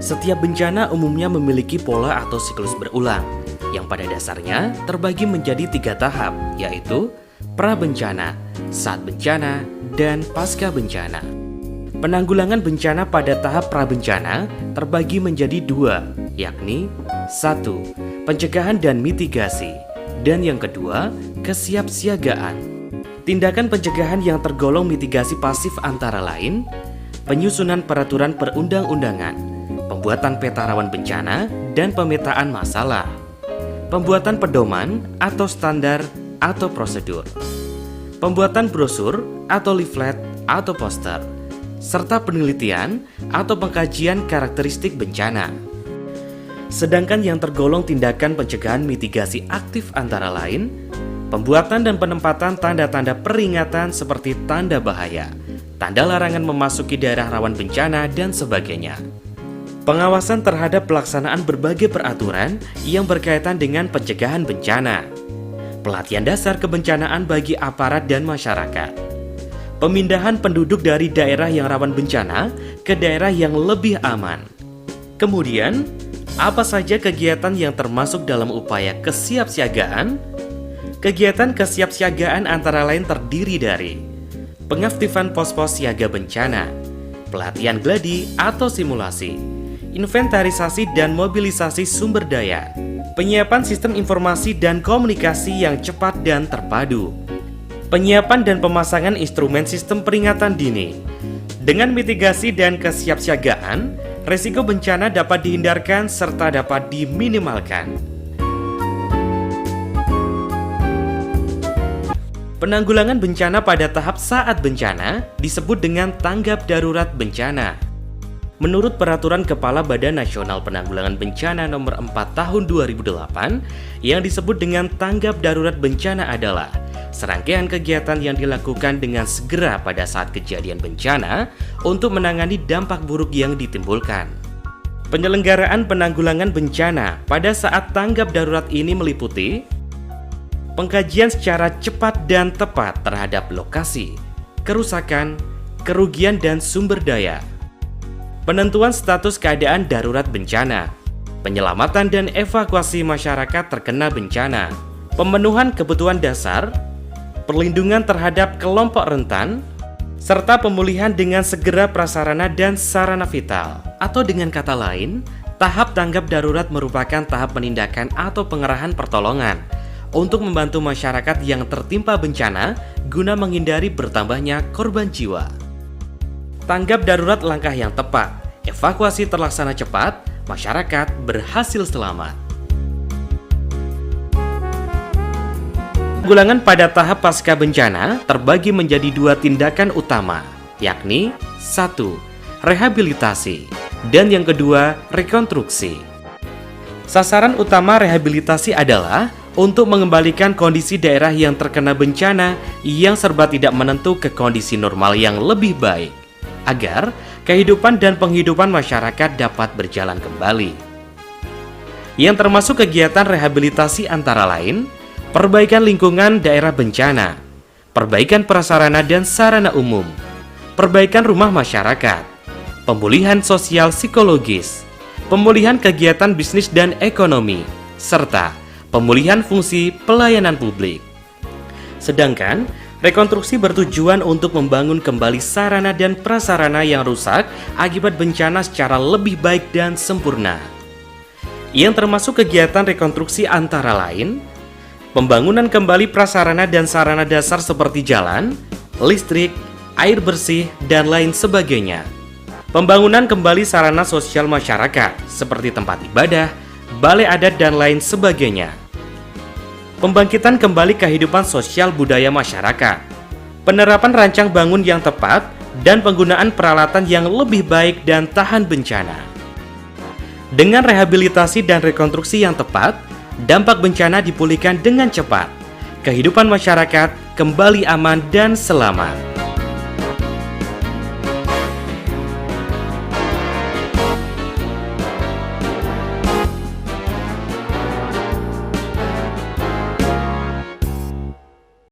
Setiap bencana umumnya memiliki pola atau siklus berulang, yang pada dasarnya terbagi menjadi 3 tahap, yaitu pra-bencana, saat bencana, dan pasca bencana. Penanggulangan bencana pada tahap pra-bencana terbagi menjadi 2, yakni 1. Pencegahan dan mitigasi, dan yang kedua, kesiapsiagaan. Tindakan pencegahan yang tergolong mitigasi pasif antara lain penyusunan peraturan perundang-undangan, pembuatan peta rawan bencana, dan pemetaan masalah, pembuatan pedoman atau standar atau prosedur, pembuatan brosur atau leaflet atau poster, serta penelitian atau pengkajian karakteristik bencana. Sedangkan yang tergolong tindakan pencegahan mitigasi aktif antara lain pembuatan dan penempatan tanda-tanda peringatan seperti tanda bahaya, tanda larangan memasuki daerah rawan bencana, dan sebagainya. Pengawasan terhadap pelaksanaan berbagai peraturan yang berkaitan dengan pencegahan bencana. Pelatihan dasar kebencanaan bagi aparat dan masyarakat. Pemindahan penduduk dari daerah yang rawan bencana ke daerah yang lebih aman. Kemudian, apa saja kegiatan yang termasuk dalam upaya kesiapsiagaan? Kegiatan kesiapsiagaan antara lain terdiri dari pengaktifan pos-pos siaga bencana, pelatihan gladi atau simulasi, inventarisasi dan mobilisasi sumber daya, penyiapan sistem informasi dan komunikasi yang cepat dan terpadu, penyiapan dan pemasangan instrumen sistem peringatan dini. Dengan mitigasi dan kesiapsiagaan, risiko bencana dapat dihindarkan serta dapat diminimalkan. Penanggulangan bencana pada tahap saat bencana disebut dengan tanggap darurat bencana. Menurut Peraturan Kepala Badan Nasional Penanggulangan Bencana Nomor 4 Tahun 2008, yang disebut dengan tanggap darurat bencana adalah serangkaian kegiatan yang dilakukan dengan segera pada saat kejadian bencana untuk menangani dampak buruk yang ditimbulkan. Penyelenggaraan penanggulangan bencana pada saat tanggap darurat ini meliputi pengkajian secara cepat dan tepat terhadap lokasi, kerusakan, kerugian dan sumber daya, penentuan status keadaan darurat bencana, penyelamatan dan evakuasi masyarakat terkena bencana, pemenuhan kebutuhan dasar, perlindungan terhadap kelompok rentan, serta pemulihan dengan segera prasarana dan sarana vital. Atau dengan kata lain, tahap tanggap darurat merupakan tahap penindakan atau pengerahan pertolongan untuk membantu masyarakat yang tertimpa bencana guna menghindari bertambahnya korban jiwa. Tanggap darurat langkah yang tepat, evakuasi terlaksana cepat, masyarakat berhasil selamat. Penanggulangan pada tahap pasca bencana terbagi menjadi 2 tindakan utama, yakni 1. Rehabilitasi, dan yang kedua, rekonstruksi. Sasaran utama rehabilitasi adalah untuk mengembalikan kondisi daerah yang terkena bencana yang serba tidak menentu ke kondisi normal yang lebih baik, agar kehidupan dan penghidupan masyarakat dapat berjalan kembali. Yang termasuk kegiatan rehabilitasi antara lain, perbaikan lingkungan daerah bencana, perbaikan prasarana dan sarana umum, perbaikan rumah masyarakat, pemulihan sosial psikologis, pemulihan kegiatan bisnis dan ekonomi, serta pemulihan fungsi pelayanan publik. Sedangkan, rekonstruksi bertujuan untuk membangun kembali sarana dan prasarana yang rusak akibat bencana secara lebih baik dan sempurna. Yang termasuk kegiatan rekonstruksi antara lain, pembangunan kembali prasarana dan sarana dasar seperti jalan, listrik, air bersih, dan lain sebagainya. Pembangunan kembali sarana sosial masyarakat seperti tempat ibadah, balai adat, dan lain sebagainya. Pembangkitan kembali kehidupan sosial budaya masyarakat, penerapan rancang bangun yang tepat, dan penggunaan peralatan yang lebih baik dan tahan bencana. Dengan rehabilitasi dan rekonstruksi yang tepat, dampak bencana dipulihkan dengan cepat. Kehidupan masyarakat kembali aman dan selamat.